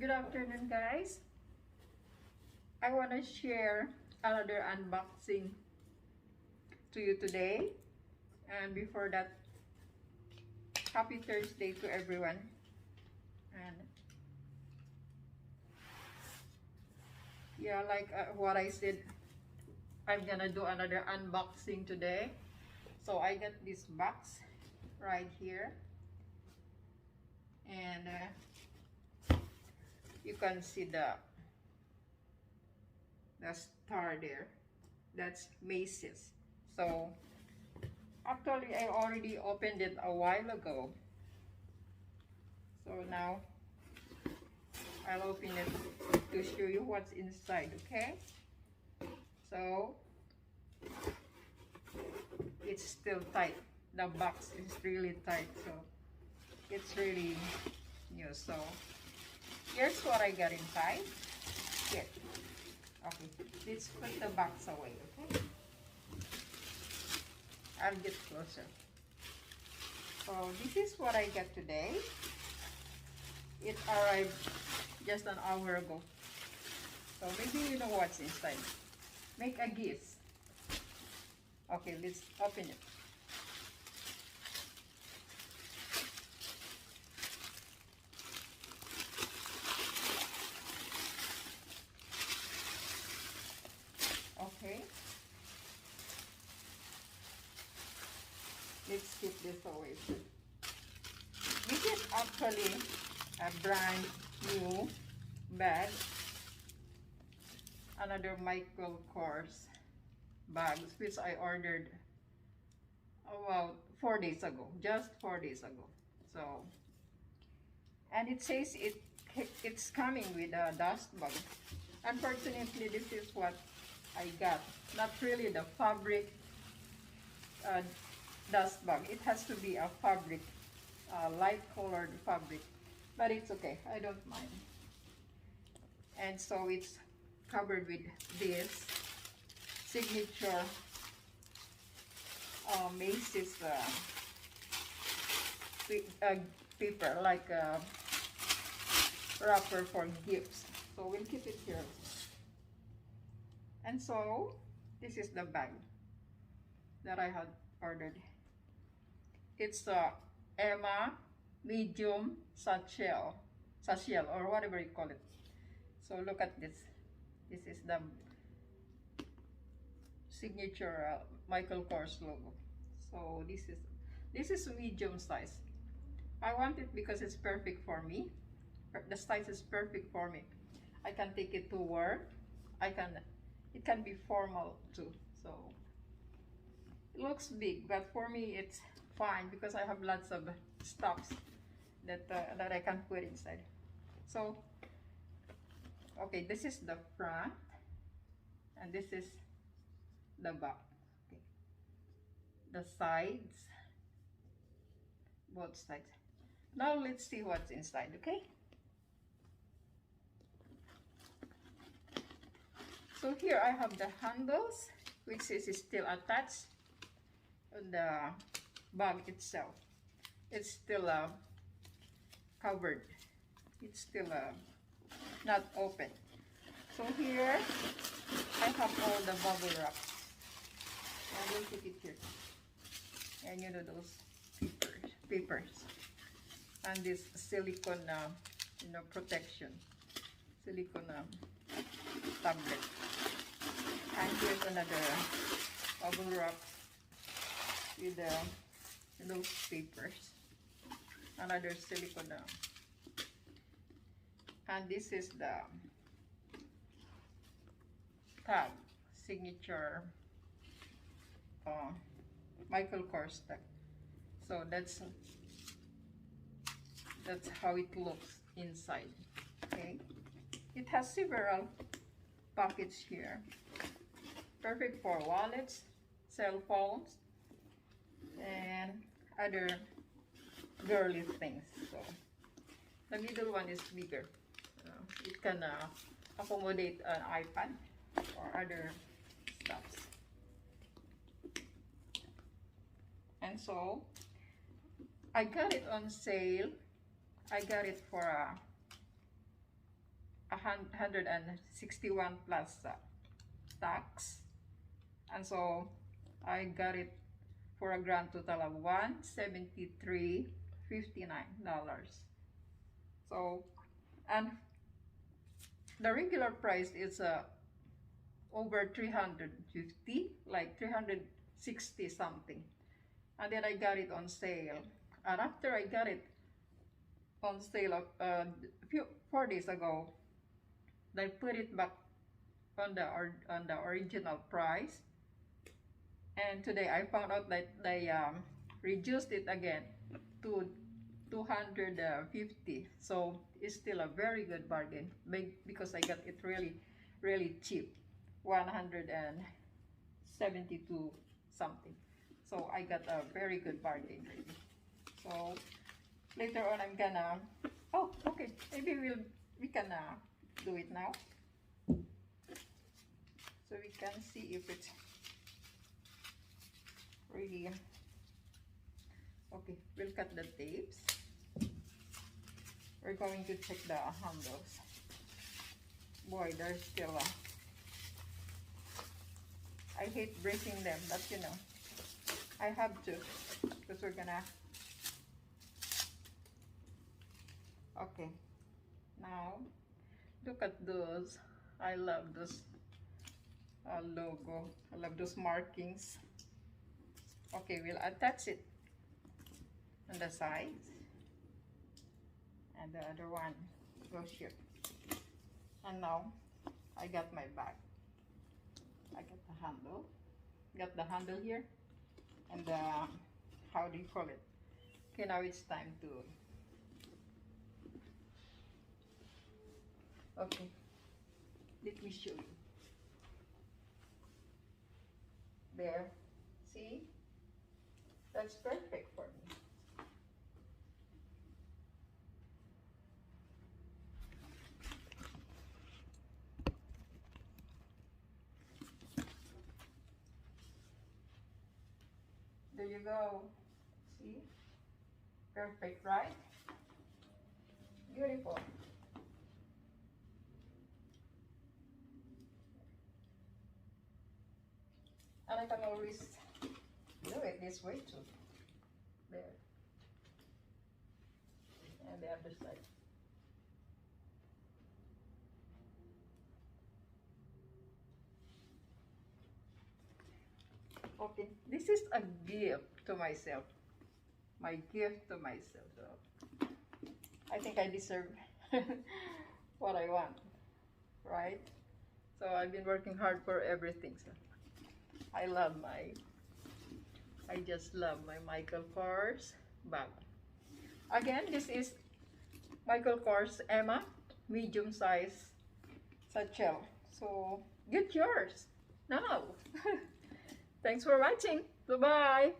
Good afternoon, guys. I want to share another unboxing to you today. And before that, happy Thursday to everyone. And yeah, like what I said, I'm gonna do another unboxing today. So I got this box right here, and you can see the star there. That's Macy's. So actually I already opened it a while ago, so now I'll open it to show you what's inside. Okay, so it's still tight. The box is really tight, so it's really new. So here's what I got inside. Here. Okay, let's put the box away, okay? I'll get closer. So this is what I got today. It arrived just an hour ago. So maybe you know what's inside. Make a guess. Okay, let's open it. Okay. Let's keep this away. This is actually a brand new bag. Another Michael Kors bags, which I ordered about 4 days ago. Just 4 days ago. So, and it says it's coming with a dust bag. Unfortunately, this is what I got. Not really the fabric dust bag. It has to be a fabric, light colored fabric, but it's okay. I don't mind. And so it's covered with this signature Macy's paper, like a wrapper for gifts. So we'll keep it here. And so this is the bag that I had ordered. It's a Imee medium satchel or whatever you call it. So look at this. This is the signature Michael Kors logo. So this is medium size. I want it because it's perfect for me. The size is perfect for me. I can take it to work. It can be formal too. So it looks big, but for me it's fine because I have lots of stuffs that I can put inside. So okay, this is the front and this is the back. Okay, the sides, both sides. Now let's see what's inside. Okay, so here I have the handles, which is still attached on the bag itself. It's still covered. It's still not open. So here I have all the bubble wrap. I will put it here. And you know those papers. And this silicone protection. Silicone tablet. And here's another bubble wrap with those papers. Another silicone. And this is the tag, signature Michael Kors tag. So that's how it looks inside. Okay, it has several pockets here, perfect for wallets, cell phones, and other girly things. So the middle one is bigger. It can accommodate an iPad or other stuffs. And so I got it on sale. I got it for 161 plus tax, and so I got it for a grand total of $173.59. So, and the regular price is over 350, like 360 something, and then I got it on sale. And after I got it on sale of a few 4 days ago, they put it back on the original price, and today I found out that they reduced it again to 250. So it's still a very good bargain because I got it really cheap, 172 something. So I got a very good bargain really. So later on I'm gonna, oh okay, maybe we can do it now, so we can see if it's really okay. We'll cut the tapes. We're going to check the handles. Boy, there's still I hate breaking them, but you know, I have to, because we're gonna, okay, now look at those. I love those logo. I love those markings. Okay, we'll attach it on the sides, and the other one goes here. And now I got my bag. I got the handle. Got the handle here, and the, how do you call it? Okay, now it's time to, okay, let me show you. There, see? That's perfect for me. There you go. See? Perfect, right? Beautiful. And I can always do it this way too. There. And the other side. Okay, this is a gift to myself. My gift to myself. So I think I deserve what I want, right? So I've been working hard for everything. So I just love my Michael Kors bag. Again, this is Michael Kors Emma medium size satchel. So get yours now. Thanks for watching. Bye-bye.